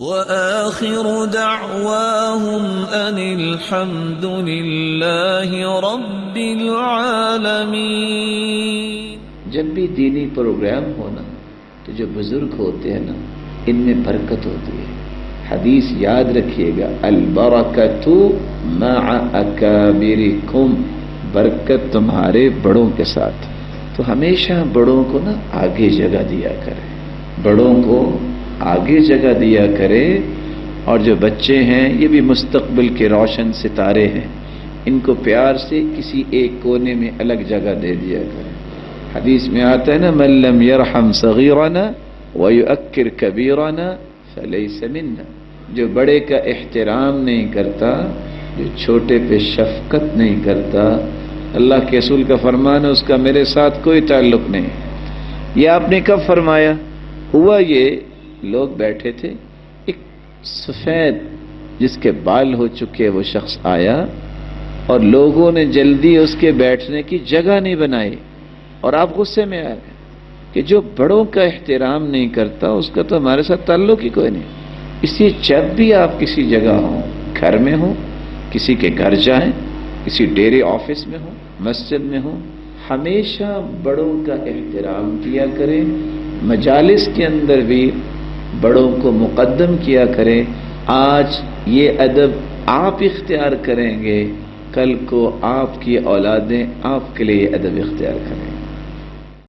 وآخر دعواهم أن الحمد لله رب العالمين۔ جب بھی دینی پروگرام ہونا تو جو بزرگ ہوتے ہیں نا، ان میں برکت ہوتی ہے۔ حدیث یاد رکھیے گا، البرکۃ مع اکابرکم، برکت تمہارے بڑوں کے ساتھ۔ تو ہمیشہ بڑوں کو نا آگے جگہ دیا کرے، بڑوں کو آگے جگہ دیا کرے۔ اور جو بچے ہیں یہ بھی مستقبل کے روشن ستارے ہیں، ان کو پیار سے کسی ایک کونے میں الگ جگہ دے دیا کرے۔ حدیث میں آتا ہے نا، من لم يرحم صغیرنا ويؤکر کبیرنا فلیس منا، جو بڑے کا احترام نہیں کرتا، جو چھوٹے پہ شفقت نہیں کرتا، اللہ کے رسول کا فرمان ہے اس کا میرے ساتھ کوئی تعلق نہیں۔ یہ آپ نے کب فرمایا؟ ہوا یہ لوگ بیٹھے تھے، ایک سفید جس کے بال ہو چکے وہ شخص آیا، اور لوگوں نے جلدی اس کے بیٹھنے کی جگہ نہیں بنائی، اور آپ غصے میں آ گئے کہ جو بڑوں کا احترام نہیں کرتا اس کا تو ہمارے ساتھ تعلق ہی کوئی نہیں۔ اس لیے جب بھی آپ کسی جگہ ہوں، گھر میں ہوں، کسی کے گھر جائیں، کسی ڈیرے آفس میں ہوں، مسجد میں ہوں، ہمیشہ بڑوں کا احترام کیا کریں۔ مجالس کے اندر بھی بڑوں کو مقدم کیا کریں۔ آج یہ ادب آپ اختیار کریں گے، کل کو آپ کی اولادیں آپ کے لیے یہ ادب اختیار کریں گے۔